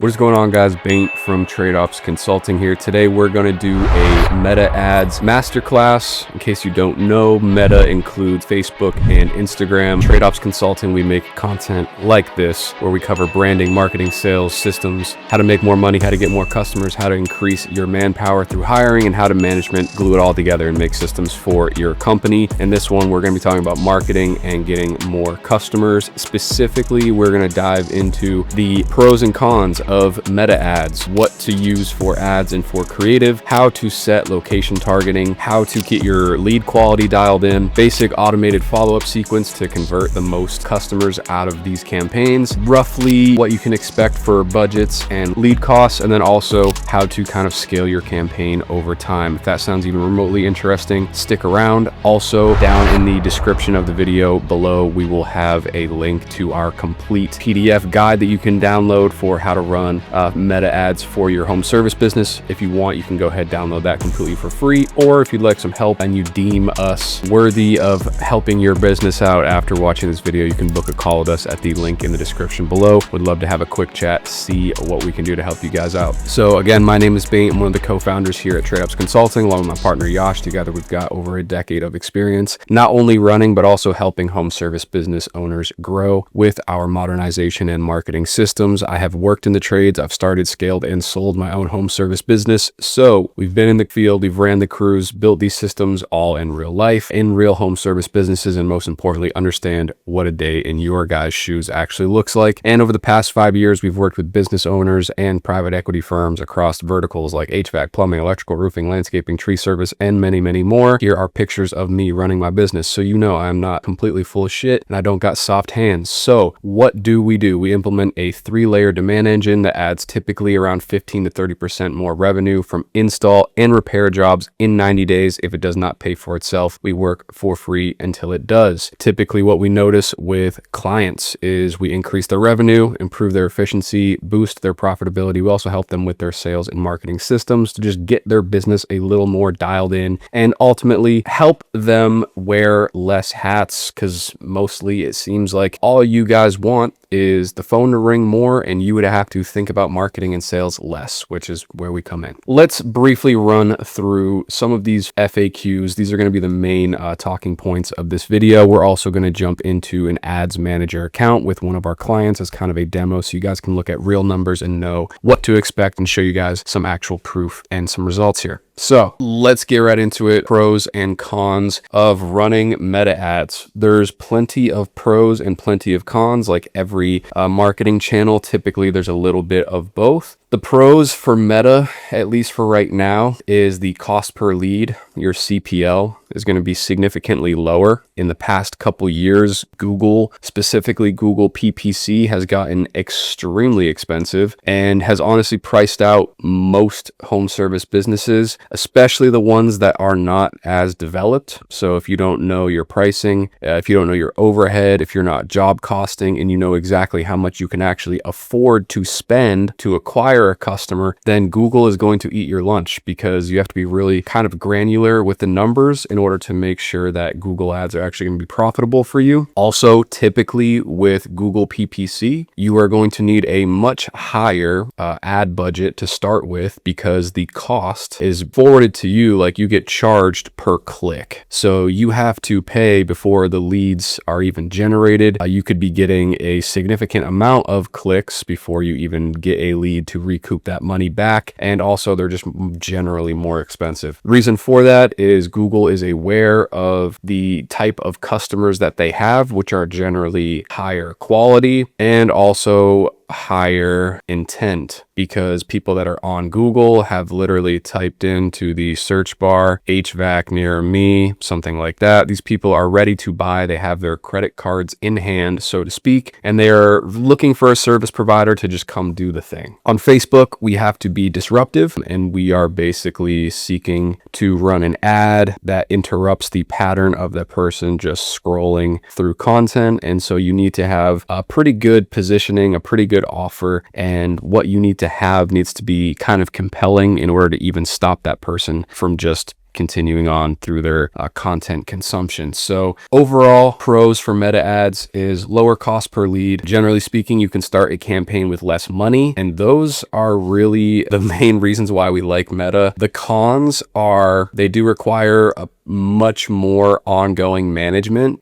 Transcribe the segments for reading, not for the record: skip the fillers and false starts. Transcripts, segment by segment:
What is going on, guys? Bengt from TradeOps Consulting here. Today we're going to do a Meta Ads masterclass. In case you don't know, Meta includes Facebook and Instagram. TradeOps Consulting, we make content like this where we cover branding, marketing, sales, systems, how to make more money, how to get more customers, how to increase your manpower through hiring, and how to management glue it all together and make systems for your company. In this one, we're going to be talking about marketing and getting more customers. Specifically, we're going to dive into the pros and cons of Meta Ads, what to use for ads and for creative, how to set location targeting, how to get your lead quality dialed in, basic automated follow-up sequence to convert the most customers out of these campaigns, roughly what you can expect for budgets and lead costs, and then also how to kind of scale your campaign over time. If that sounds even remotely interesting, stick around. Also, down in the description of the video below, we will have a link to our complete PDF guide that you can download for how to run Meta Ads for your home service business. If you want, you can go ahead and download that completely for free, or if you'd like some help and you deem us worthy of helping your business out after watching this video, you can book a call with us at the link in the description below. Would love to have a quick chat, see what we can do to help you guys out. So again, my name is Bengt. I'm one of the co-founders here at TradeOps Consulting, along with my partner Yash. Together, we've got over a decade of experience, not only running, but also helping home service business owners grow with our modernization and marketing systems. I have worked in the trades. I've started, scaled, and sold my own home service business. So we've been in the field, we've ran the crews, built these systems all in real life, in real home service businesses, and most importantly, understand what a day in your guys' shoes actually looks like. And over the past 5 years, we've worked with business owners and private equity firms across verticals like HVAC, plumbing, electrical, roofing, landscaping, tree service, and many, many more. Here are pictures of me running my business. So you know I'm not completely full of shit and I don't got soft hands. So what do? We implement a 3-layer demand engine that adds typically around 15 to 30% more revenue from install and repair jobs in 90 days. If it does not pay for itself, we work for free until it does. Typically what we notice with clients is we increase their revenue, improve their efficiency, boost their profitability. We also help them with their sales and marketing systems to just get their business a little more dialed in and ultimately help them wear less hats, because mostly it seems like all you guys want is the phone to ring more and you would have to think about marketing and sales less, which is where we come in. Let's briefly run through some of these FAQs. These are going to be the main talking points of this video. We're also going to jump into an ads manager account with one of our clients as kind of a demo, so you guys can look at real numbers and know what to expect and show you guys some actual proof and some results here. So let's get right into it. Pros and cons of running Meta Ads. There's plenty of pros and plenty of cons. Like every marketing channel, typically there's a little bit of both. The pros for Meta, at least for right now, is the cost per lead. Your CPL is going to be significantly lower. In the past couple years, Google, specifically Google PPC, has gotten extremely expensive and has honestly priced out most home service businesses, especially the ones that are not as developed. So if you don't know your pricing, if you don't know your overhead, if you're not job costing and you know exactly how much you can actually afford to spend to acquire a customer, then Google is going to eat your lunch, because you have to be really kind of granular with the numbers in order to make sure that Google ads are actually going to be profitable for you. Also, typically with Google PPC, you are going to need a much higher ad budget to start with, because the cost is forwarded to you, like you get charged per click. So you have to pay before the leads are even generated. You could be getting a significant amount of clicks before you even get a lead to recoup that money back. And also they're just generally more expensive. The reason for that is Google is aware of the type of customers that they have, which are generally higher quality and also higher intent, because people that are on Google have literally typed into the search bar HVAC near me, something like that. These people are ready to buy. They have their credit cards in hand, so to speak, and they are looking for a service provider to just come do the thing. On Facebook, we have to be disruptive, and we are basically seeking to run an ad that interrupts the pattern of the person just scrolling through content. And so you need to have a pretty good positioning, a pretty good offer, and what you need to have needs to be kind of compelling in order to even stop that person from just continuing on through their content consumption. So overall, pros for meta ads is lower cost per lead. Generally speaking, you can start a campaign with less money, and those are really the main reasons why we like meta. The cons are they do require a much more ongoing management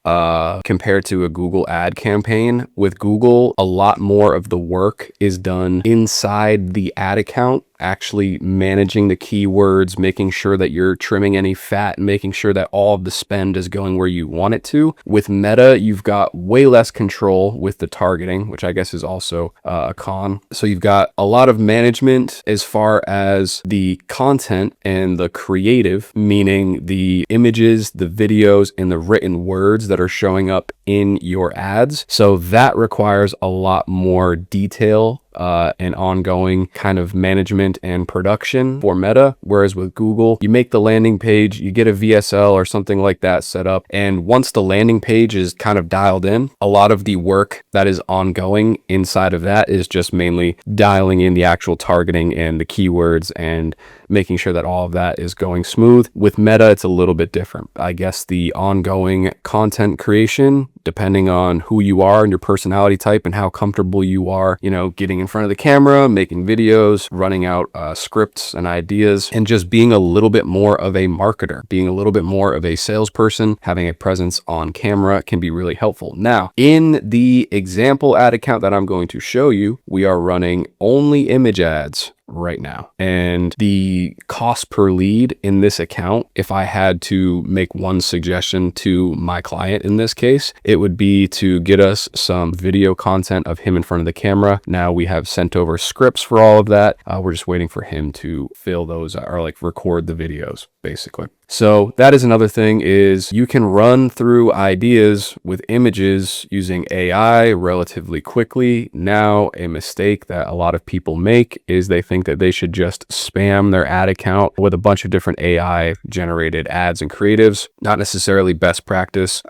compared to a Google ad campaign. With Google, a lot more of the work is done inside the ad account, actually managing the keywords, making sure that you're trimming any fat, making sure that all of the spend is going where you want it to. With Meta, you've got way less control with the targeting, which I guess is also a con. So you've got a lot of management as far as the content and the creative, meaning the images, the videos, and the written words that are showing up in your ads. So that requires a lot more detail and ongoing kind of management and production for Meta. Whereas with Google, you make the landing page, you get a VSL or something like that set up. And once the landing page is kind of dialed in, a lot of the work that is ongoing inside of that is just mainly dialing in the actual targeting and the keywords and making sure that all of that is going smooth. With Meta, it's a little bit different. I guess the ongoing content creation, depending on who you are and your personality type and how comfortable you are, getting in front of the camera, making videos, running out scripts and ideas, and just being a little bit more of a marketer, being a little bit more of a salesperson, having a presence on camera can be really helpful. Now, in the example ad account that I'm going to show you, we are running only image ads right now. And the cost per lead in this account, if I had to make one suggestion to my client in this case, it would be to get us some video content of him in front of the camera. Now we have sent over scripts for all of that. We're just waiting for him to fill those or record the videos basically. So that is another thing, is you can run through ideas with images using AI relatively quickly. Now, a mistake that a lot of people make is they think that they should just spam their ad account with a bunch of different AI generated ads and creatives. Not necessarily best practice.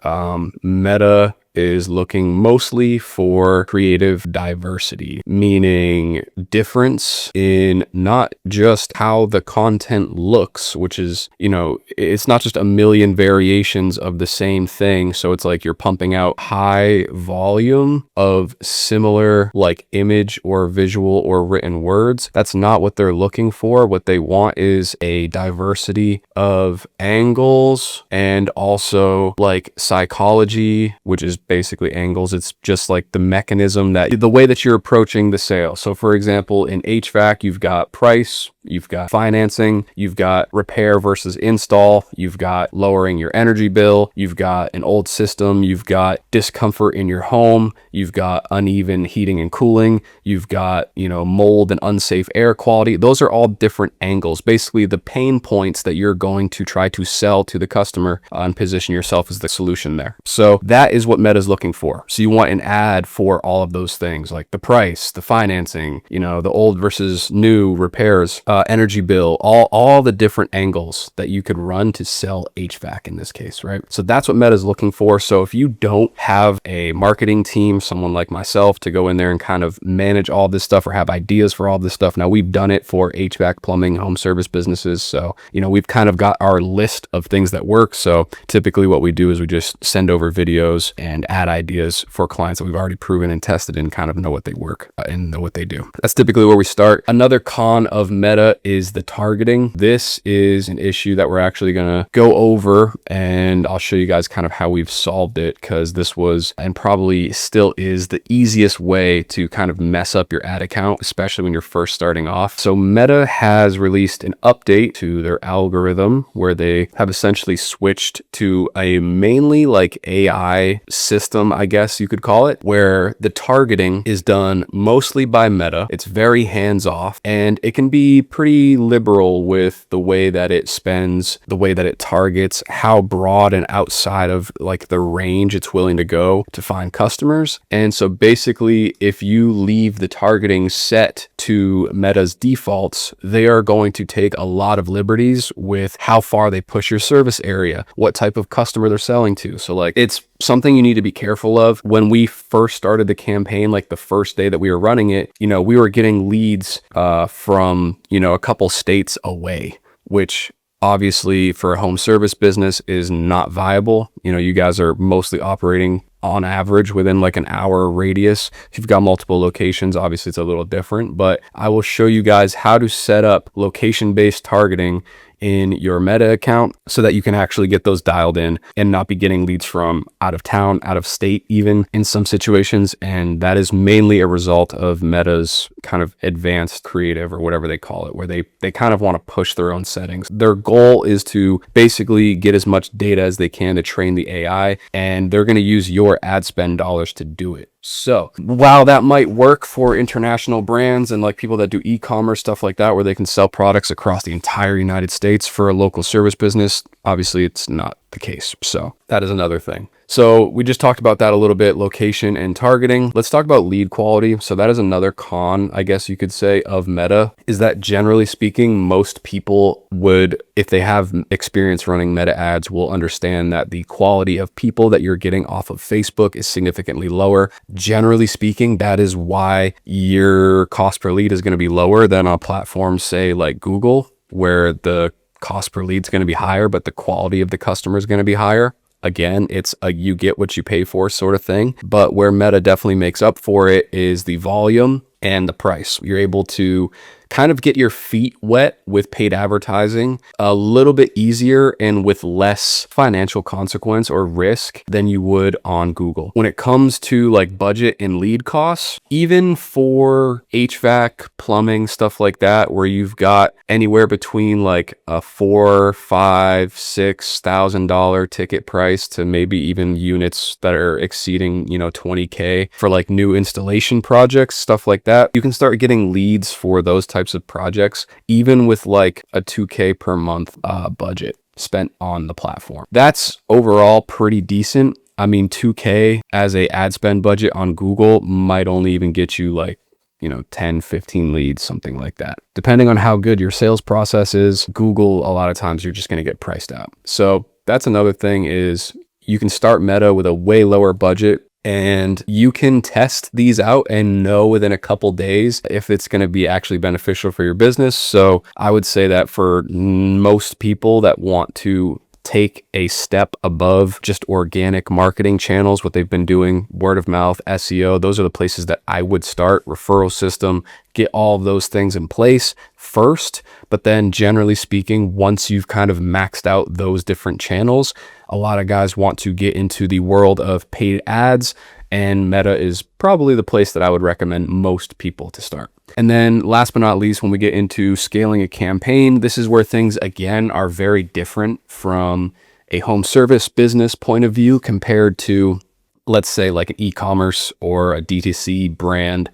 Meta is looking mostly for creative diversity, meaning difference in not just how the content looks, which is, it's not just a million variations of the same thing. So it's like you're pumping out high volume of similar image or visual or written words. That's not what they're looking for. What they want is a diversity of angles and also psychology, which is basically angles. It's just the mechanism, that the way that you're approaching the sale. So for example, in HVAC, you've got price, you've got financing, you've got repair versus install, you've got lowering your energy bill, you've got an old system, you've got discomfort in your home, you've got uneven heating and cooling, you've got, mold and unsafe air quality. Those are all different angles, basically the pain points that you're going to try to sell to the customer and position yourself as the solution there. So that is what Meta is looking for. So you want an ad for all of those things, like the price, the financing, the old versus new repairs, energy bill, all the different angles that you could run to sell HVAC in this case, right? So that's what Meta is looking for. So if you don't have a marketing team, someone like myself, to go in there and kind of manage all this stuff or have ideas for all this stuff. Now we've done it for HVAC, plumbing, home service businesses. So, we've kind of got our list of things that work. So typically what we do is we just send over videos and ad ideas for clients that we've already proven and tested and kind of know what they work and know what they do. That's typically where we start. Another con of Meta is the targeting. This is an issue that we're actually going to go over, and I'll show you guys kind of how we've solved it, because this was and probably still is the easiest way to kind of mess up your ad account, especially when you're first starting off. So Meta has released an update to their algorithm where they have essentially switched to a mainly AI system, I guess you could call it, where the targeting is done mostly by Meta. It's very hands-off, and it can be pretty liberal with the way that it spends, the way that it targets, how broad and outside of the range it's willing to go to find customers. And so basically, if you leave the targeting set to Meta's defaults, they are going to take a lot of liberties with how far they push your service area, what type of customer they're selling to. So it's something you need to be careful of. When we first started the campaign, the first day that we were running it, we were getting leads from, a couple states away, which obviously for a home service business is not viable. You know, you guys are mostly operating on average within like an hour radius. If you've got multiple locations, obviously it's a little different, but I will show you guys how to set up location-based targeting in your Meta account so that you can actually get those dialed in and not be getting leads from out of town, out of state, even in some situations. And that is mainly a result of Meta's kind of advanced creative, or whatever they call it, where they kind of want to push their own settings. Their goal is to basically get as much data as they can to train the AI, and they're going to use your ad spend dollars to do it. So while that might work for international brands and like people that do e-commerce, stuff like that, where they can sell products across the entire United States for a local service business, obviously it's not the case. So that is another thing. So we just talked about that a little bit, location and targeting. Let's talk about lead quality. So that is another con, I guess you could say, of Meta, is that generally speaking, most people would, if they have experience running Meta ads, will understand that the quality of people that you're getting off of Facebook is significantly lower. Generally speaking, that is why your cost per lead is going to be lower than a platform, say like Google, where the cost per lead is going to be higher, but the quality of the customer is going to be higher. Again, it's a you get what you pay for sort of thing. But where Meta definitely makes up for it is the volume and the price. You're able to kind of get your feet wet with paid advertising a little bit easier and with less financial consequence or risk than you would on Google. When it comes to like budget and lead costs, even for HVAC, plumbing, stuff like that, where you've got anywhere between like a $4,000, $5,000, $6,000 ticket price to maybe even units that are exceeding, you know, 20K for like new installation projects, stuff like that, you can start getting leads for those types of projects, even with like a 2K per month budget spent on the platform. That's overall pretty decent. I mean, 2K as a ad spend budget on Google might only even get you like, you know, 10, 15 leads, something like that. Depending on how good your sales process is, Google, a lot of times you're just going to get priced out. So that's another thing, is you can start Meta with a way lower budget, and you can test these out and know within a couple days if it's going to be actually beneficial for your business. So I would say that for most people that want to take a step above just organic marketing channels, what they've been doing, word of mouth, SEO, those are the places that I would start. Referral system, get all of those things in place first. But then generally speaking, once you've kind of maxed out those different channels, a lot of guys want to get into the world of paid ads, and Meta is probably the place that I would recommend most people to start. And then last but not least, when we get into scaling a campaign, this is where things again are very different from a home service business point of view compared to, let's say, like an e-commerce or a DTC brand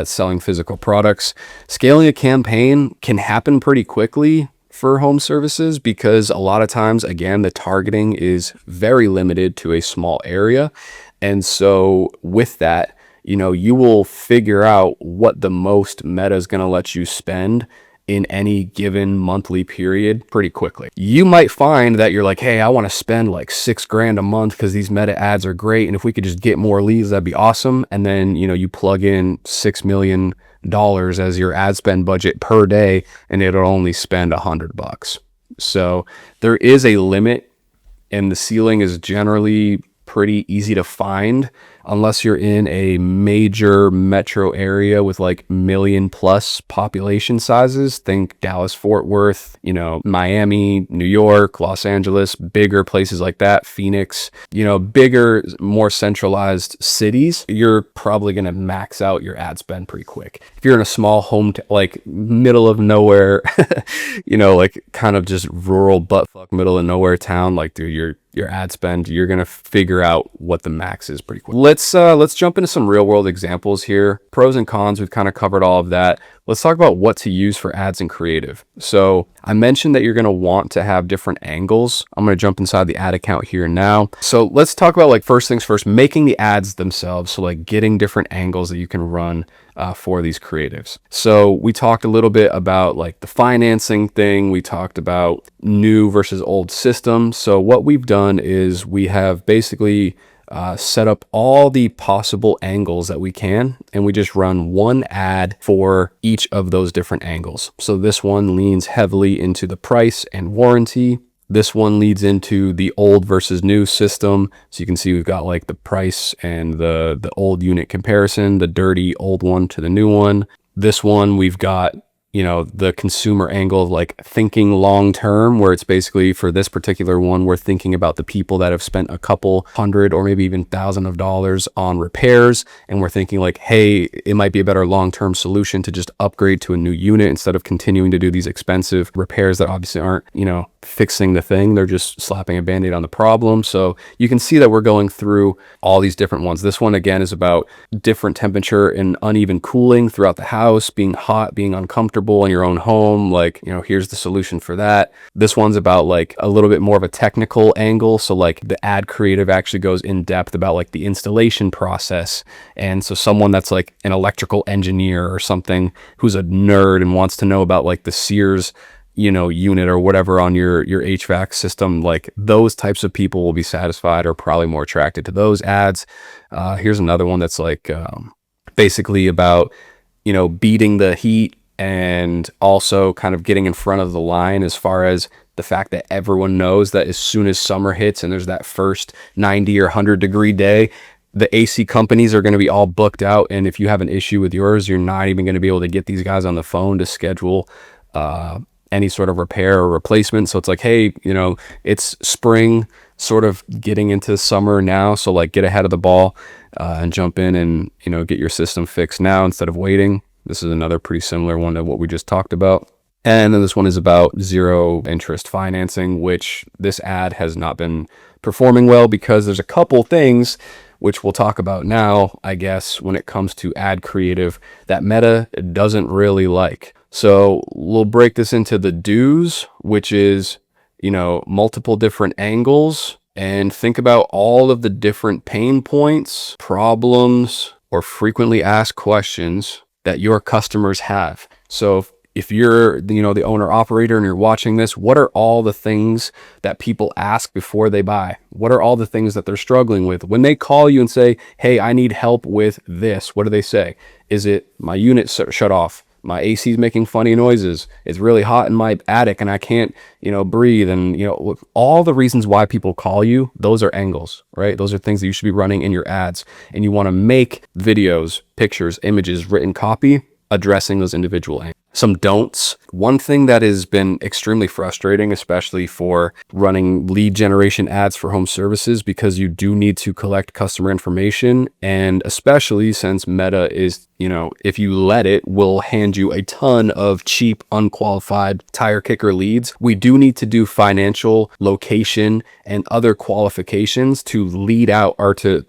selling physical products. Scaling a campaign can happen pretty quickly for home services because a lot of times, again, the targeting is very limited to a small area. And so with that, you know, you will figure out what the most Meta is going to let you spend in any given monthly period pretty quickly. You might find that you're like, hey, I want to spend like $6,000 a month because these Meta ads are great, and if we could just get more leads, that'd be awesome. And then, you know, you plug in $6 million as your ad spend budget per day, and it'll only spend $100. So there is a limit, and the ceiling is generally pretty easy to find unless you're in a major metro area with like million plus population sizes. Think Dallas, Fort Worth, you know, Miami, New York, Los Angeles, bigger places like that, Phoenix, you know, bigger, more centralized cities. You're probably going to max out your ad spend pretty quick. If you're in a small home, like middle of nowhere, you know, like kind of just rural buttfuck middle of nowhere town, like dude, your ad spend, you're going to figure out what the max is pretty quick. Let's jump into some real world examples here. Pros and cons, we've kind of covered all of that. Let's talk about what to use for ads and creative. So I mentioned that you're going to want to have different angles. I'm going to jump inside the ad account here now. So let's talk about, like, first things first, making the ads themselves. So like getting different angles that you can run for these creatives. So we talked a little bit about like the financing thing. We talked about new versus old systems. So what we've done is we have basically set up all the possible angles that we can, and we just run one ad for each of those different angles. So this one leans heavily into the price and warranty. This one leads into the old versus new system. So you can see we've got like the price and the old unit comparison, the dirty old one to the new one. This one, we've got, you know, the consumer angle of like thinking long term, where it's basically for this particular one, we're thinking about the people that have spent a couple hundred or maybe even thousand of dollars on repairs. And we're thinking like, hey, it might be a better long-term solution to just upgrade to a new unit instead of continuing to do these expensive repairs that obviously aren't, you know, fixing the thing. They're just slapping a band-aid on the problem. So you can see that we're going through all these different ones. This one again is about different temperature and uneven cooling throughout the house, being hot, being uncomfortable in your own home. Like, you know, here's the solution for that. This one's about like a little bit more of a technical angle. So like the ad creative actually goes in depth about like the installation process. And so someone that's like an electrical engineer or something who's a nerd and wants to know about like the Sears, you know, unit or whatever on your HVAC system, like those types of people will be satisfied or probably more attracted to those ads. Here's another one that's like basically about, you know, beating the heat and also kind of getting in front of the line as far as the fact that everyone knows that as soon as summer hits and there's that first 90 or 100-degree day, the AC companies are going to be all booked out. And if you have an issue with yours, you're not even going to be able to get these guys on the phone to schedule any sort of repair or replacement. So it's like, hey, you know, it's spring, sort of getting into summer now. So like get ahead of the ball and jump in and, you know, get your system fixed now instead of waiting. This is another pretty similar one to what we just talked about. And then this one is about zero interest financing, which this ad has not been performing well because there's a couple things which we'll talk about now, I guess, when it comes to ad creative that Meta doesn't really like. So we'll break this into the do's, which is, you know, multiple different angles, and think about all of the different pain points, problems, or frequently asked questions that your customers have. So if you're, you know, the owner operator and you're watching this, what are all the things that people ask before they buy? What are all the things that they're struggling with? When they call you and say, hey, I need help with this, what do they say? Is it my unit shut off? My AC is making funny noises. It's really hot in my attic and I can't, you know, breathe. And, you know, all the reasons why people call you, those are angles, right? Those are things that you should be running in your ads. And you want to make videos, pictures, images, written copy addressing those individual angles. Some don'ts. One thing that has been extremely frustrating, especially for running lead generation ads for home services, because you do need to collect customer information. And especially since Meta is, you know, if you let it, will hand you a ton of cheap, unqualified tire kicker leads. We do need to do financial, location, and other qualifications to lead out or to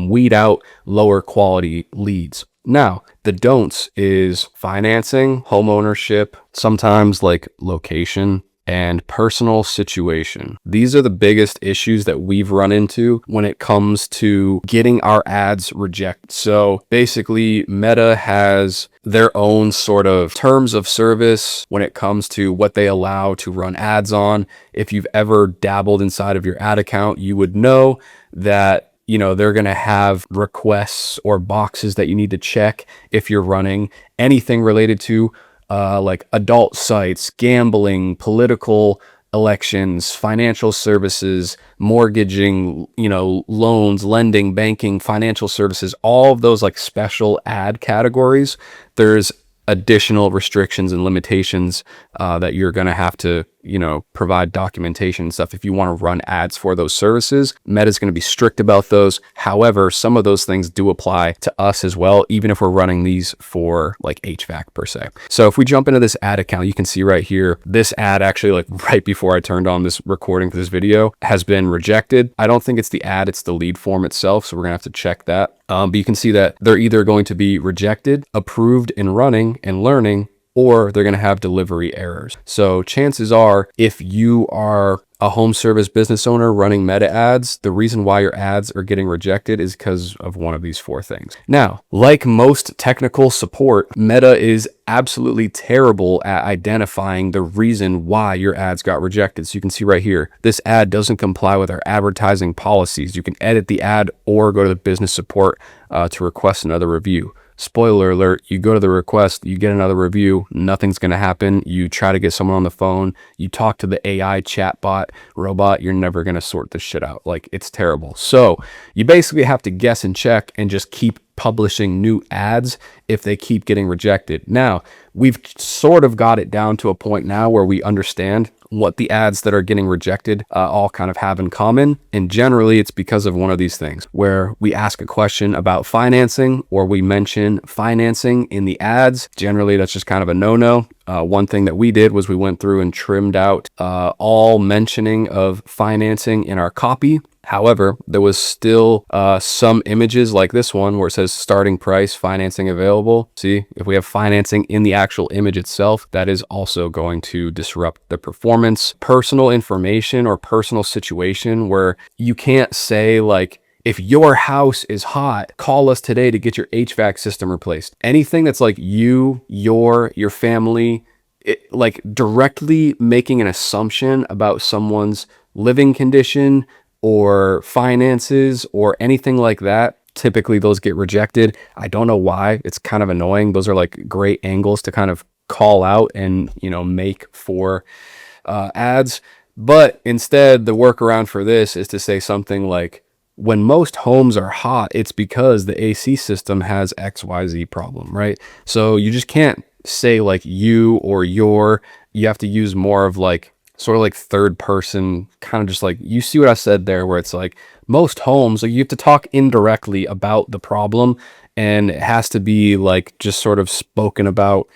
weed out lower quality leads. Now, the don'ts is financing, home ownership, sometimes like location, and personal situation. These are the biggest issues that we've run into when it comes to getting our ads rejected. So basically, Meta has their own sort of terms of service when it comes to what they allow to run ads on. If you've ever dabbled inside of your ad account, you would know that, you know, they're going to have requests or boxes that you need to check if you're running anything related to like adult sites, gambling, political elections, financial services, mortgaging, you know, loans, lending, banking, financial services, all of those like special ad categories. There's additional restrictions and limitations that you're going to have to, you know, provide documentation and stuff if you want to run ads for those services. Meta's going to be strict about those. However, some of those things do apply to us as well, even if we're running these for like HVAC per se. So if we jump into this ad account, you can see right here, this ad actually, like right before I turned on this recording for this video, has been rejected. I don't think it's the ad, it's the lead form itself. So we're gonna have to check that. But you can see that they're either going to be rejected, approved and running and learning, or they're going to have delivery errors. So chances are, if you are a home service business owner running meta ads, the reason why your ads are getting rejected is because of one of these 4 things. Now, like most technical support, Meta is absolutely terrible at identifying the reason why your ads got rejected. So you can see right here, this ad doesn't comply with our advertising policies. You can edit the ad or go to the business support to request another review. Spoiler alert, you go to the request, you get another review, nothing's going to happen. You try to get someone on the phone, you talk to the AI chatbot robot, you're never going to sort this shit out. Like, it's terrible. So you basically have to guess and check and just keep publishing new ads if they keep getting rejected. Now, we've sort of got it down to a point now where we understand what the ads that are getting rejected all kind of have in common. And generally, it's because of one of these things where we ask a question about financing or we mention financing in the ads. Generally, that's just kind of a no-no. One thing that we did was we went through and trimmed out all mentioning of financing in our copy. However, there was still some images like this one where it says starting price, financing available. See, if we have financing in the actual image itself, that is also going to disrupt the performance. Personal information or personal situation where you can't say like, if your house is hot, call us today to get your HVAC system replaced. Anything that's like you, your family, like directly making an assumption about someone's living condition or finances or anything like that, typically those get rejected. I don't know why. It's kind of annoying. Those are like great angles to kind of call out and, make for ads. But instead, the workaround for this is to say something like, when most homes are hot, it's because the AC system has XYZ problem, right? So you just can't say like you or your, you have to use more of like sort of like third person, kind of just like, you see what I said there, where it's like most homes, like you have to talk indirectly about the problem and it has to be like just sort of spoken about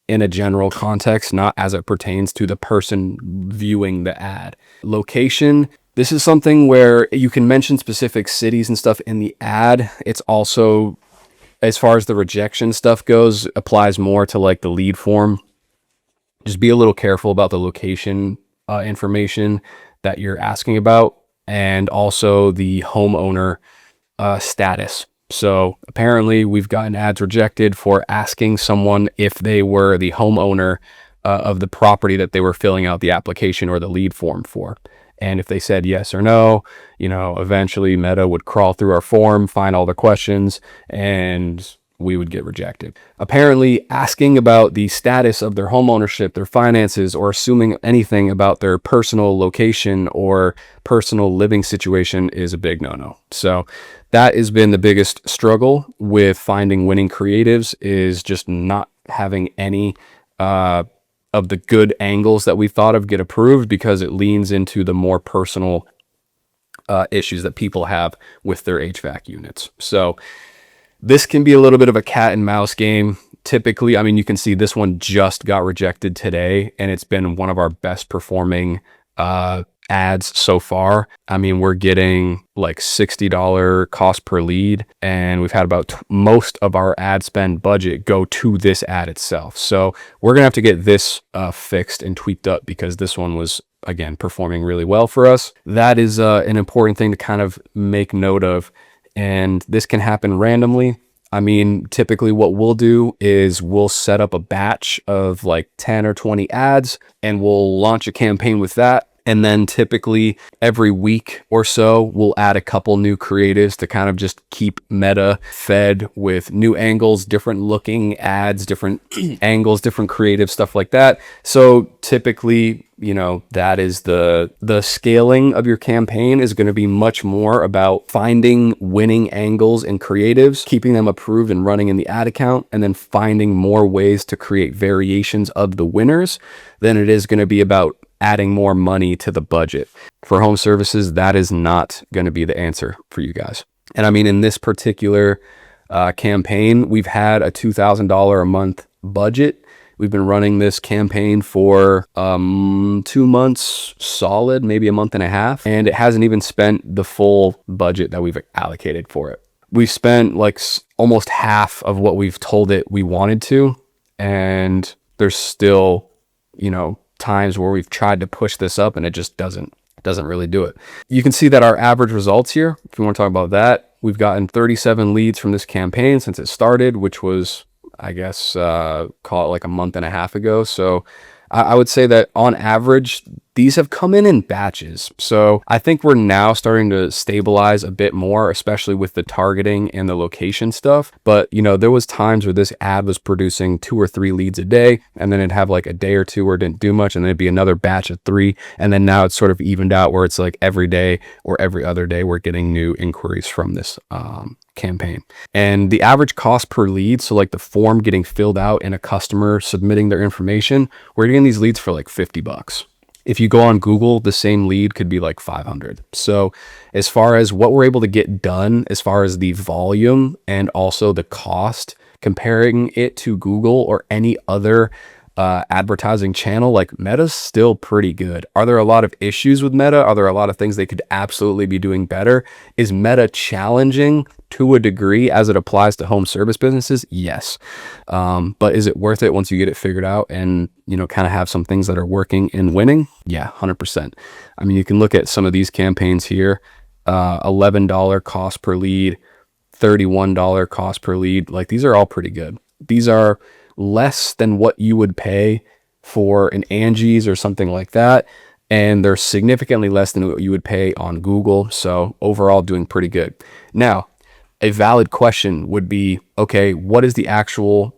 in a general context, not as it pertains to the person viewing the ad. Location. This is something where you can mention specific cities and stuff in the ad. It's also, as far as the rejection stuff goes, applies more to like the lead form. Just be a little careful about the location information that you're asking about, and also the homeowner status. So apparently we've gotten ads rejected for asking someone if they were the homeowner of the property that they were filling out the application or the lead form for. And if they said yes or no, eventually Meta would crawl through our form, find all the questions, and we would get rejected. Apparently, asking about the status of their home ownership, their finances, or assuming anything about their personal location or personal living situation is a big no-no. So that has been the biggest struggle with finding winning creatives, is just not having any of the good angles that we thought of get approved, because it leans into the more personal issues that people have with their HVAC units. So this can be a little bit of a cat and mouse game. Typically, I mean, you can see this one just got rejected today, and it's been one of our best performing ads so far. I mean, we're getting like $60 cost per lead, and we've had about most of our ad spend budget go to this ad itself. So we're gonna have to get this fixed and tweaked up, because this one was, again, performing really well for us. That is an important thing to kind of make note of, and this can happen randomly. I mean, typically what we'll do is we'll set up a batch of like 10 or 20 ads, and we'll launch a campaign with that. And then typically every week or so, we'll add a couple new creatives to kind of just keep Meta fed with new angles, different looking ads, different angles, different creative stuff like that. So typically, that is the scaling of your campaign is going to be much more about finding winning angles and creatives, keeping them approved and running in the ad account, and then finding more ways to create variations of the winners than it is going to be about adding more money to the budget. For home services, that is not going to be the answer for you guys. And I mean, in this particular campaign, we've had a $2,000 a month budget. We've been running this campaign for 2 months solid, maybe a month and a half, and it hasn't even spent the full budget that we've allocated for it. We've spent like almost half of what we've told it we wanted to, and there's still, times where we've tried to push this up and it just doesn't really do it. You can see that our average results here, if you want to talk about that, we've gotten 37 leads from this campaign since it started, which was, I guess, call it like a month and a half ago. So I would say that on average, these have come in batches. So I think we're now starting to stabilize a bit more, especially with the targeting and the location stuff. But, you know, there was times where this ad was producing 2 or 3 leads a day, and then it'd have like a day or two where it didn't do much, and then it'd be another batch of 3. And then now it's sort of evened out where it's like every day or every other day we're getting new inquiries from this campaign. And the average cost per lead, so like the form getting filled out and a customer submitting their information, we're getting these leads for like $50. If you go on Google, the same lead could be like 500. So as far as what we're able to get done, as far as the volume and also the cost, comparing it to Google or any other advertising channel, like Meta's still pretty good. Are there a lot of issues with Meta? Are there a lot of things they could absolutely be doing better? Is Meta challenging to a degree as it applies to home service businesses? Yes. But is it worth it once you get it figured out and, you know, kind of have some things that are working and winning? Yeah, 100%. I mean, you can look at some of these campaigns here, $11 cost per lead, $31 cost per lead. Like, these are all pretty good. These are less than what you would pay for an Angie's or something like that, and they're significantly less than what you would pay on Google. So overall, doing pretty good. Now, a valid question would be, okay, what is the actual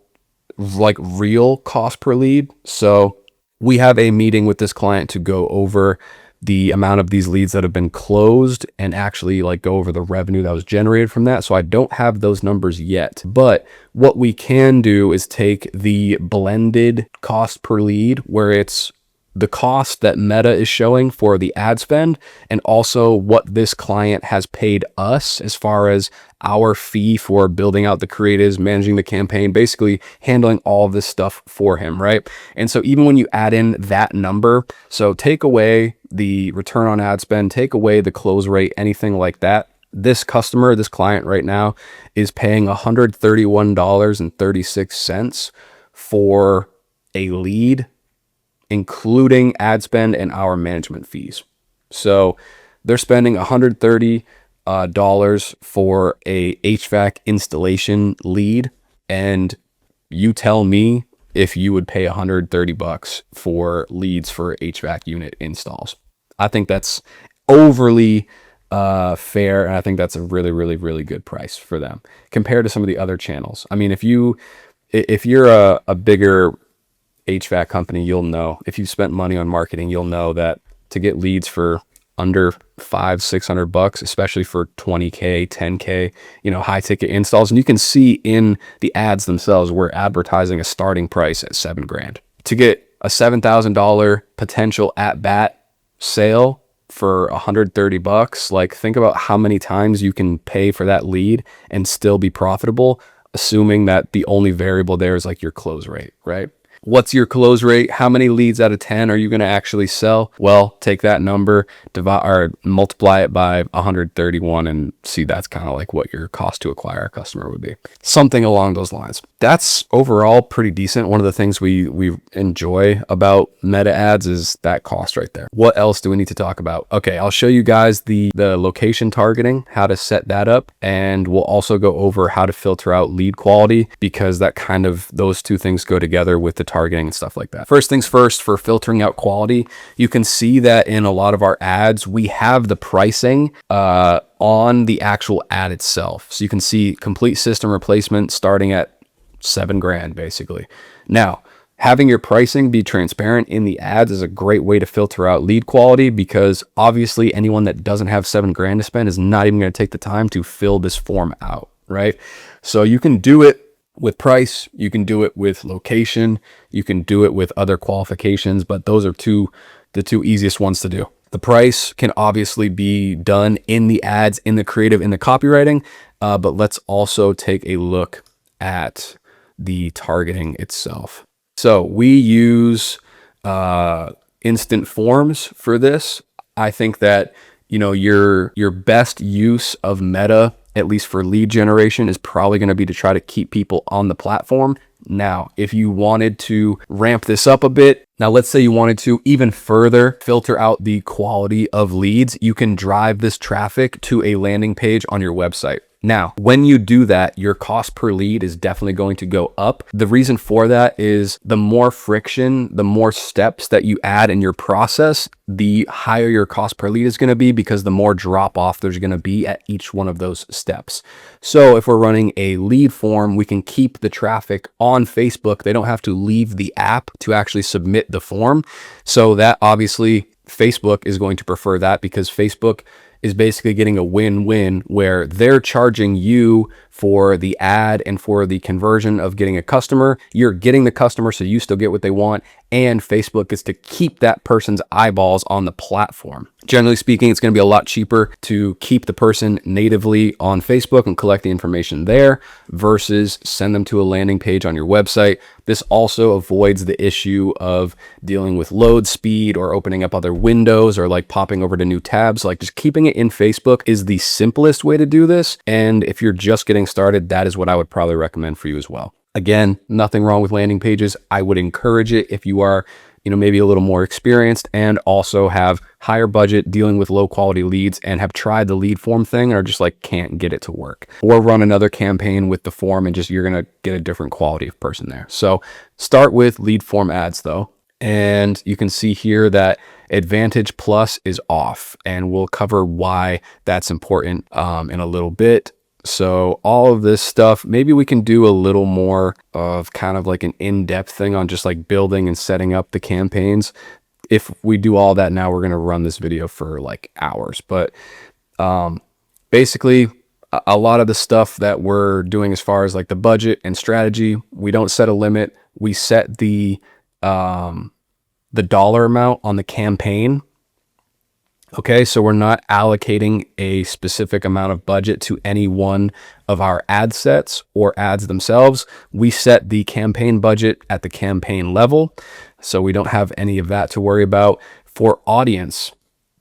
like real cost per lead? So we have a meeting with this client to go over the amount of these leads that have been closed and actually like go over the revenue that was generated from that. So I don't have those numbers yet, but what we can do is take the blended cost per lead, where it's the cost that Meta is showing for the ad spend and also what this client has paid us as far as our fee for building out the creatives, managing the campaign, basically handling all of this stuff for him, right? And so even when you add in that number, so take away the return on ad spend, take away the close rate, anything like that, this customer, this client right now is paying $131.36 for a lead, including ad spend and our management fees. So they're spending $130 for a HVAC installation lead, and you tell me if you would pay $130 for leads for HVAC unit installs. I think that's overly fair, and I think that's a really, really, really good price for them compared to some of the other channels. I mean, if you're a bigger HVAC company, you'll know, if you've spent money on marketing, you'll know that to get leads for under $500-600, especially for 20K, 10K, you know, high ticket installs. And you can see in the ads themselves, we're advertising a starting price at $7,000 to get a $7,000 potential at bat sale for $130. Like, think about how many times you can pay for that lead and still be profitable, assuming that the only variable there is like your close rate, right? What's your close rate? How many leads out of 10 are you going to actually sell? Well, take that number, divide or multiply it by 131 and see that's kind of like what your cost to acquire a customer would be. Something along those lines. That's overall pretty decent. One of the things we enjoy about meta ads is that cost right there. What else do we need to talk about? Okay, I'll show you guys the location targeting, how to set that up, and we'll also go over how to filter out lead quality, because that kind of, those two things go together with the targeting and stuff like that. First things first, for filtering out quality, you can see that in a lot of our ads, we have the pricing on the actual ad itself. So you can see complete system replacement starting at $7,000 basically. Now, having your pricing be transparent in the ads is a great way to filter out lead quality, because obviously anyone that doesn't have $7,000 to spend is not even going to take the time to fill this form out, right? So you can do it with price, you can do it with location, you can do it with other qualifications, but those are the two easiest ones to do. The price can obviously be done in the ads, in the creative, in the copywriting, but let's also take a look at the targeting itself. So we use instant forms for this. I think that, you know, your best use of meta, at least for lead generation, is probably going to be to try to keep people on the platform. Now, if you wanted to ramp this up a bit, Now, let's say you wanted to even further filter out the quality of leads. You can drive this traffic to a landing page on your website. Now, when you do that, your cost per lead is definitely going to go up. The reason for that is the more friction, the more steps that you add in your process, the higher your cost per lead is going to be, because the more drop off there's going to be at each one of those steps. So if we're running a lead form, we can keep the traffic on Facebook. They don't have to leave the app to actually submit the form. So that obviously Facebook is going to prefer that, because Facebook is basically getting a win-win where they're charging you for the ad and for the conversion of getting a customer. You're getting the customer, so you still get what they want, and Facebook gets to keep that person's eyeballs on the platform. Generally speaking, it's going to be a lot cheaper to keep the person natively on Facebook and collect the information there versus send them to a landing page on your website. This also avoids the issue of dealing with load speed or opening up other windows or like popping over to new tabs. Like, just keeping it in Facebook is the simplest way to do this. And if you're just getting started, that is what I would probably recommend for you as well. Again, nothing wrong with landing pages. I would encourage it if you are, maybe a little more experienced and also have higher budget dealing with low quality leads and have tried the lead form thing and are just like, can't get it to work, or run another campaign with the form and just, you're going to get a different quality of person there. So start with lead form ads though. And you can see here that Advantage Plus is off, and we'll cover why that's important in a little bit. So all of this stuff, maybe we can do a little more of kind of like an in-depth thing on just like building and setting up the campaigns. If we do all that now, we're going to run this video for like hours. But basically, a lot of the stuff that we're doing as far as like the budget and strategy, we don't set a limit. We set the dollar amount on the campaign. Okay, so we're not allocating a specific amount of budget to any one of our ad sets or ads themselves. We set the campaign budget at the campaign level, so we don't have any of that to worry about. For audience,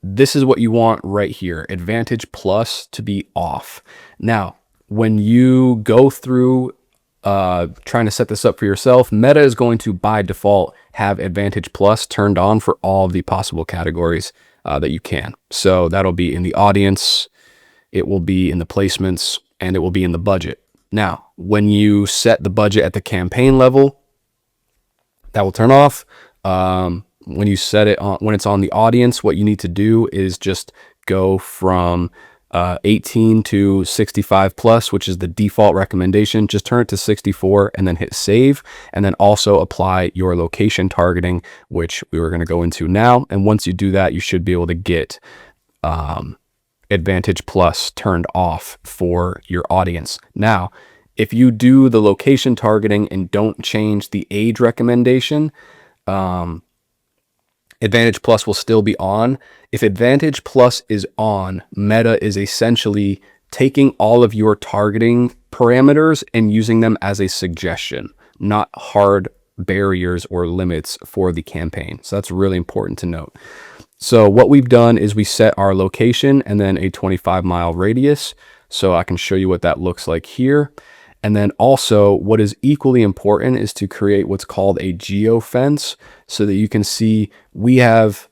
this is what you want right here, Advantage Plus to be off. Now, when you go through trying to set this up for yourself, Meta is going to by default have Advantage Plus turned on for all of the possible categories that you can. So that'll be in the audience, it will be in the placements, and it will be in the budget. Now, when you set the budget at the campaign level, that will turn off. When you set it on, when it's on the audience, what you need to do is just go from 18 to 65 plus, which is the default recommendation. Just turn it to 64 and then hit save, and then also apply your location targeting, which we were going to go into now. And once you do that, you should be able to get Advantage Plus turned off for your audience. Now, if you do the location targeting and don't change the age recommendation, Advantage Plus will still be on. If Advantage Plus is on, Meta is essentially taking all of your targeting parameters and using them as a suggestion, not hard barriers or limits for the campaign. So that's really important to note. So what we've done is we set our location and then a 25-mile radius. So I can show you what that looks like here. And then also what is equally important is to create what's called a geo-fence, so that you can see we have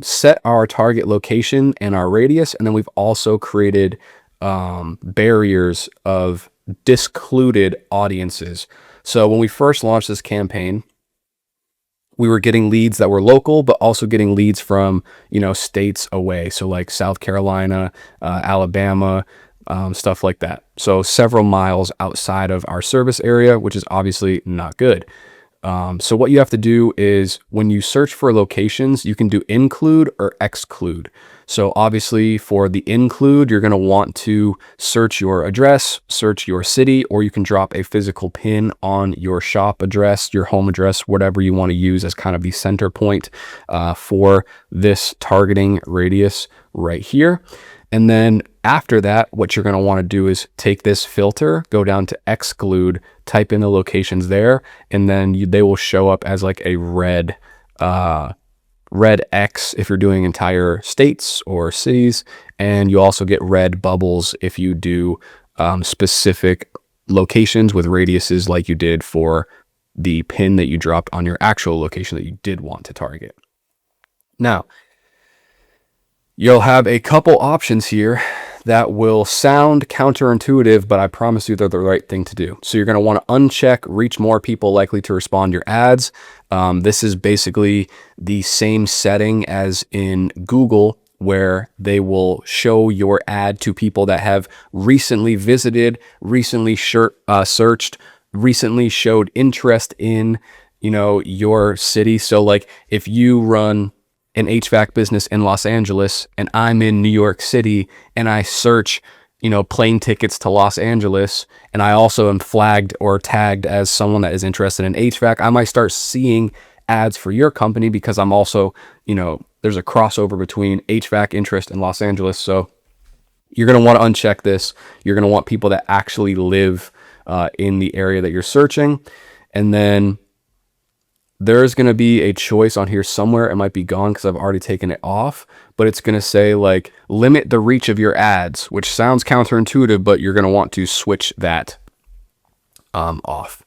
set our target location and our radius. And then we've also created barriers of discluded audiences. So when we first launched this campaign, we were getting leads that were local, but also getting leads from, states away. So like South Carolina, Alabama, stuff like that. So several miles outside of our service area, which is obviously not good. So what you have to do is when you search for locations, you can do include or exclude. So obviously for the include, you're going to want to search your address, search your city, or you can drop a physical pin on your shop address, your home address, whatever you want to use as kind of the center point for this targeting radius right here. And then after that, what you're going to want to do is take this filter, go down to exclude, type in the locations there, and then they will show up as like a red X if you're doing entire states or cities. And you also get red bubbles if you do specific locations with radiuses like you did for the pin that you dropped on your actual location that you did want to target. Now, you'll have a couple options here that will sound counterintuitive, but I promise you they're the right thing to do. So you're going to want to uncheck reach more people likely to respond to your ads. This is basically the same setting as in Google, where they will show your ad to people that have recently visited, recently searched, recently showed interest in, your city. So like if you run an HVAC business in Los Angeles and I'm in New York City and I search, plane tickets to Los Angeles, and I also am flagged or tagged as someone that is interested in HVAC, I might start seeing ads for your company because I'm also, there's a crossover between HVAC interest in Los Angeles. So you're going to want to uncheck this. You're going to want people that actually live in the area that you're searching. And then there's going to be a choice on here somewhere. It might be gone because I've already taken it off, but it's going to say like limit the reach of your ads, which sounds counterintuitive, but you're going to want to switch that off.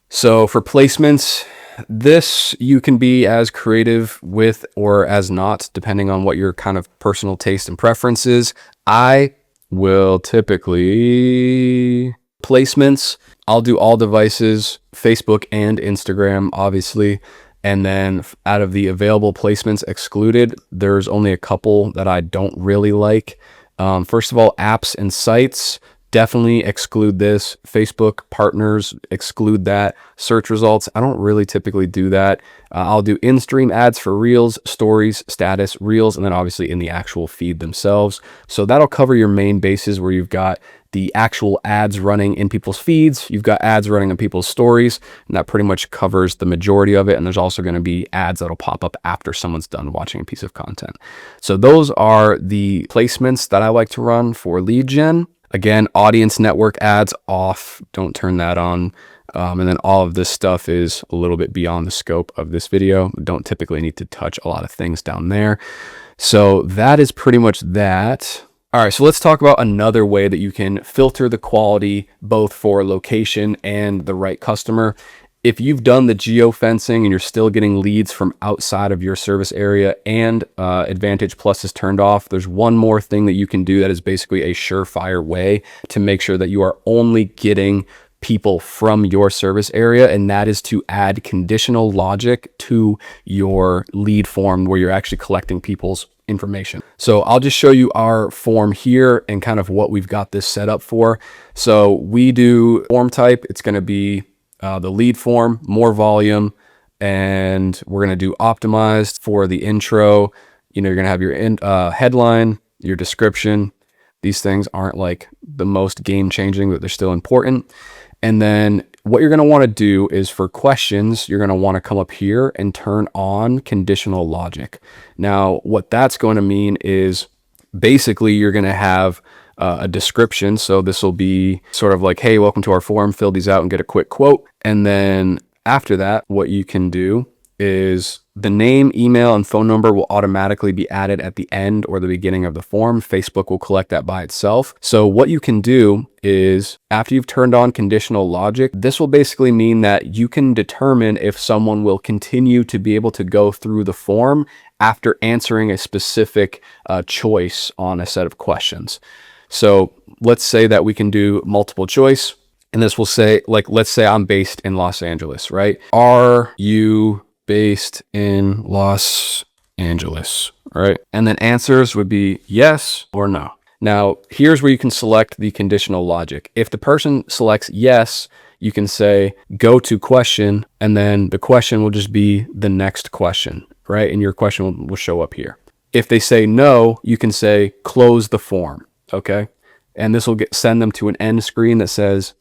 So for placements, this you can be as creative with or as not, depending on what your kind of personal taste and preference is. I will typically placements. I'll do all devices, Facebook and Instagram, obviously. And then out of the available placements excluded, there's only a couple that I don't really like. First of all, apps and sites, definitely exclude this. Facebook partners, exclude that. Search results, I don't really typically do that. I'll do in-stream ads for Reels, Stories, Status, Reels, and then obviously in the actual feed themselves. So that'll cover your main bases where you've got the actual ads running in people's feeds. You've got ads running in people's stories, and that pretty much covers the majority of it. And there's also going to be ads that'll pop up after someone's done watching a piece of content. So those are the placements that I like to run for lead gen. Again, audience network ads off, don't turn that on. And then all of this stuff is a little bit beyond the scope of this video. Don't typically need to touch a lot of things down there. So that is pretty much that. All right, so let's talk about another way that you can filter the quality both for location and the right customer. If you've done the geo-fencing and you're still getting leads from outside of your service area and Advantage Plus is turned off, there's one more thing that you can do that is basically a surefire way to make sure that you are only getting people from your service area, and that is to add conditional logic to your lead form where you're actually collecting people's information. So I'll just show you our form here and kind of what we've got this set up for. So we do form type. It's going to be the lead form, more volume, and we're going to do optimized for the intro. You're going to have your headline, your description. These things aren't like the most game changing, but they're still important. And then what you're going to want to do is for questions, you're going to want to come up here and turn on conditional logic. Now, what that's going to mean is basically you're going to have a description. So this will be sort of like, hey, welcome to our forum, fill these out and get a quick quote. And then after that, what you can do is the name, email, and phone number will automatically be added at the end or the beginning of the form. Facebook will collect that by itself. So what you can do is after you've turned on conditional logic, this will basically mean that you can determine if someone will continue to be able to go through the form after answering a specific choice on a set of questions. So let's say that we can do multiple choice, and this will say, like, let's say I'm based in Los Angeles, right? Are you based in Los Angeles, right? And then answers would be yes or no. Now, here's where you can select the conditional logic. If the person selects yes, you can say go to question, and then the question will just be the next question, right? And your question will show up here. If they say no, you can say close the form, okay? And this will send them to an end screen that says,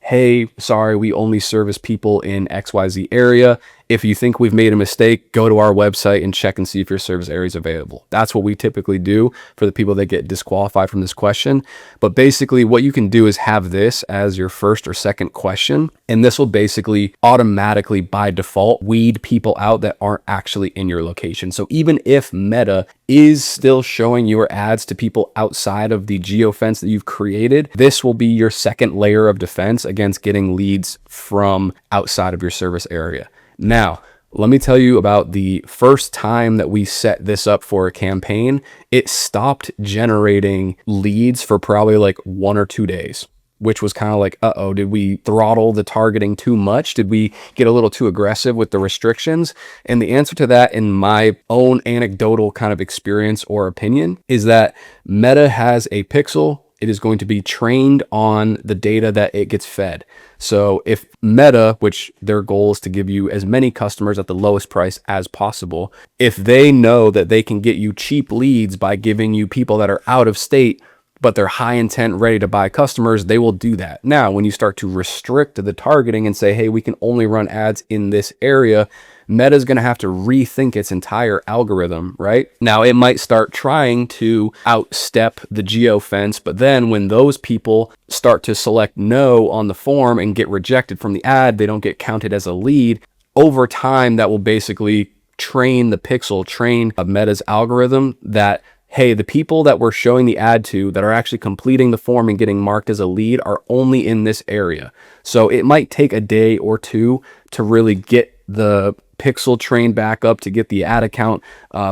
hey, sorry, we only service people in XYZ area. If you think we've made a mistake, go to our website and check and see if your service area is available. That's what we typically do for the people that get disqualified from this question. But basically what you can do is have this as your first or second question. And this will basically automatically by default weed people out that aren't actually in your location. So even if Meta is still showing your ads to people outside of the geofence that you've created, this will be your second layer of defense against getting leads from outside of your service area. Now, let me tell you about the first time that we set this up for a campaign. It stopped generating leads for probably like 1 or 2 days, which was kind of like, uh-oh, did we throttle the targeting too much? Did we get a little too aggressive with the restrictions? And the answer to that, in my own anecdotal kind of experience or opinion, is that Meta has a pixel. It is going to be trained on the data that it gets fed. So if Meta, which their goal is to give you as many customers at the lowest price as possible, if they know that they can get you cheap leads by giving you people that are out of state, but they're high intent, ready to buy customers, they will do that. Now, when you start to restrict the targeting and say, hey, we can only run ads in this area, Meta's going to have to rethink its entire algorithm, right? Now, it might start trying to outstep the geo-fence, but then when those people start to select no on the form and get rejected from the ad, they don't get counted as a lead. Over time, that will basically train the pixel, train Meta's algorithm that, hey, the people that we're showing the ad to that are actually completing the form and getting marked as a lead are only in this area. So it might take a day or two to really get the pixel trained back up, to get the ad account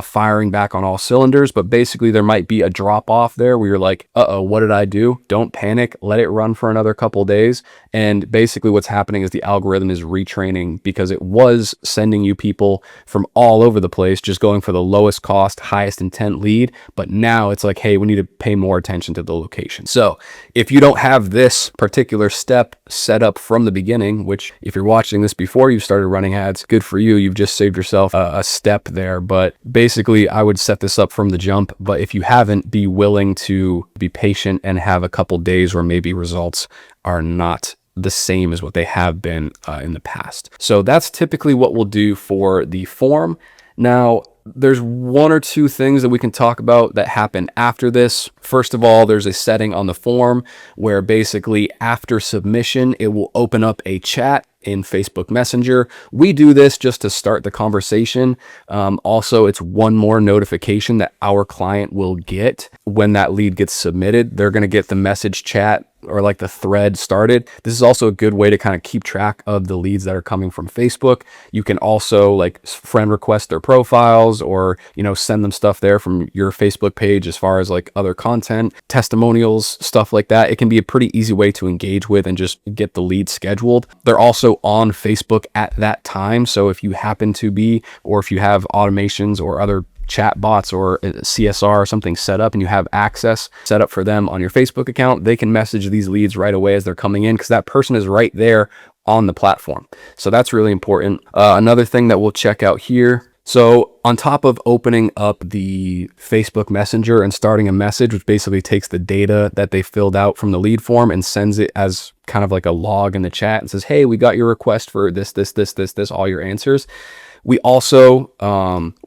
firing back on all cylinders. But basically there might be a drop off there where you're like, uh-oh, what did I do? Don't panic, let it run for another couple days. And basically what's happening is the algorithm is retraining, because it was sending you people from all over the place, just going for the lowest cost, highest intent lead. But now it's like, hey, we need to pay more attention to the location. So if you don't have this particular step set up from the beginning, which if you're watching this before you started running ads, good for you. You've just saved yourself a step there. But basically I would set this up from the jump. But if you haven't, be willing to be patient and have a couple days where maybe results are not the same as what they have been in the past. So that's typically what we'll do for the form. Now, there's 1 or 2 things that we can talk about that happen after this. First of all, there's a setting on the form where basically after submission, it will open up a chat in Facebook Messenger. We do this just to start the conversation. Also, it's one more notification that our client will get when that lead gets submitted. They're going to get the message chat or like the thread started. This is also a good way to kind of keep track of the leads that are coming from Facebook. You can also like friend request their profiles, or, you know, send them stuff there from your Facebook page as far as like other content, testimonials, stuff like that. It can be a pretty easy way to engage with and just get the lead scheduled. They're also on Facebook at that time. So if you happen to be, or if you have automations or other chat bots or CSR or something set up and you have access set up for them on your Facebook account, they can message these leads right away as they're coming in, because that person is right there on the platform. So that's really important. Another thing that we'll check out here. So on top of opening up the Facebook Messenger and starting a message, which basically takes the data that they filled out from the lead form and sends it as kind of like a log in the chat and says, hey, we got your request for this, all your answers. We also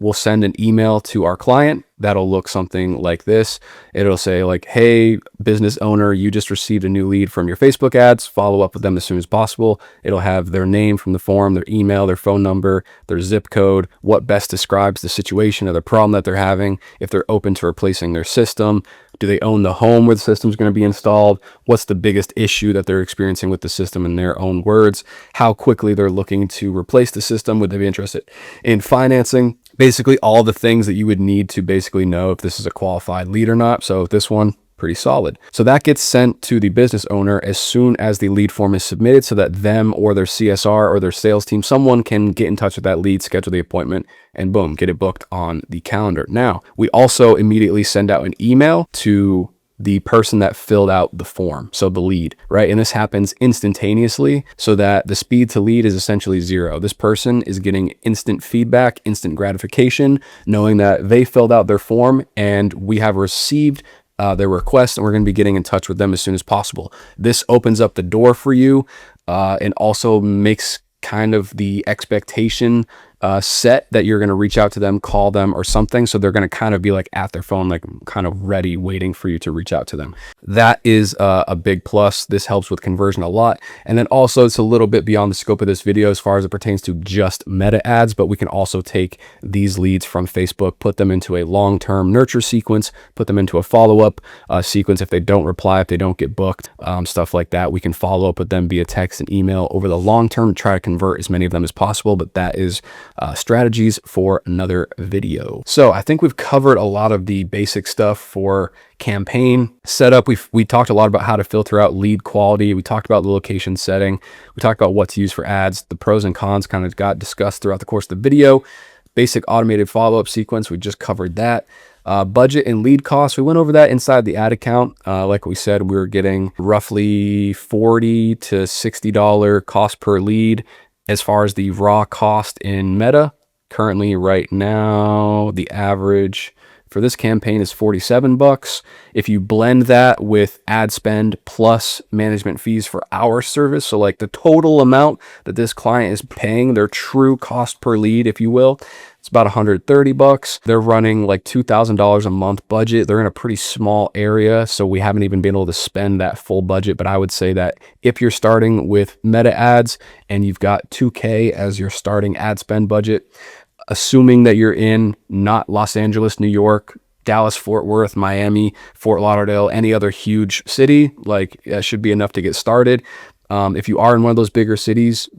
will send an email to our client that'll look something like this. It'll say like, hey, business owner, you just received a new lead from your Facebook ads. Follow up with them as soon as possible. It'll have their name from the form, their email, their phone number, their zip code, what best describes the situation or the problem that they're having, if they're open to replacing their system. Do they own the home where the system's going to be installed? What's the biggest issue that they're experiencing with the system in their own words? How quickly they're looking to replace the system? Would they be interested in financing? Basically all the things that you would need to basically know if this is a qualified lead or not. So this one, pretty solid. So that gets sent to the business owner as soon as the lead form is submitted, so that them or their CSR or their sales team, someone can get in touch with that lead, schedule the appointment, and boom, get it booked on the calendar. Now, we also immediately send out an email to the person that filled out the form, so the lead, right? And this happens instantaneously, so that the speed to lead is essentially 0. This person is getting instant feedback, instant gratification, knowing that they filled out their form and we have received their request, and we're going to be getting in touch with them as soon as possible. This opens up the door for you and also makes kind of the expectation set that you're going to reach out to them, call them or something. So they're going to kind of be like at their phone, like kind of ready, waiting for you to reach out to them. That is a big plus. This helps with conversion a lot. And then also it's a little bit beyond the scope of this video as far as it pertains to just meta ads, but we can also take these leads from Facebook, put them into a long-term nurture sequence, put them into a follow-up sequence. If they don't reply, if they don't get booked, stuff like that, we can follow up with them via text and email over the long term to try to convert as many of them as possible. But that is strategies for another video. So I think we've covered a lot of the basic stuff for campaign setup. We talked a lot about how to filter out lead quality. We talked about the location setting. We talked about what to use for ads. The pros and cons kind of got discussed throughout the course of the video. Basic automated follow-up sequence, we just covered that. Budget and lead costs, we went over that inside the ad account. Like we said, we were getting roughly $40 to $60 cost per lead. As far as the raw cost in Meta, currently right now, the average for this campaign is $47. If you blend that with ad spend plus management fees for our service, so like the total amount that this client is paying, their true cost per lead, if you will, it's about $130. They're running like $2,000 a month budget. They're in a pretty small area, so we haven't even been able to spend that full budget. But I would say that if you're starting with meta ads and you've got 2K as your starting ad spend budget, assuming that you're in not Los Angeles, New York, Dallas, Fort Worth, Miami, Fort Lauderdale, any other huge city, like that should be enough to get started. If you are in one of those bigger cities,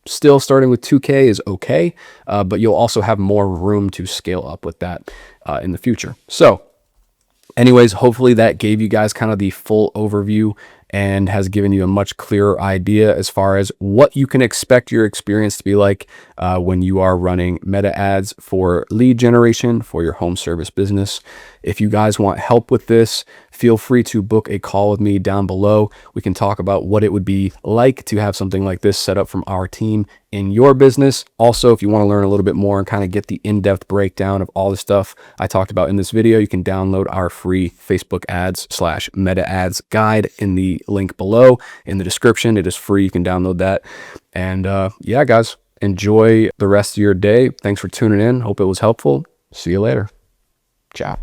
still starting with 2K is okay, but you'll also have more room to scale up with that in the future. So anyways, hopefully that gave you guys kind of the full overview and has given you a much clearer idea as far as what you can expect your experience to be like when you are running meta ads for lead generation for your home service business. If you guys want help with this, feel free to book a call with me down below. We can talk about what it would be like to have something like this set up from our team in your business. Also, if you want to learn a little bit more and kind of get the in-depth breakdown of all the stuff I talked about in this video, you can download our free Facebook ads / meta ads guide in the link below in the description. It is free. You can download that. And yeah, guys, enjoy the rest of your day. Thanks for tuning in. Hope it was helpful. See you later. Ciao.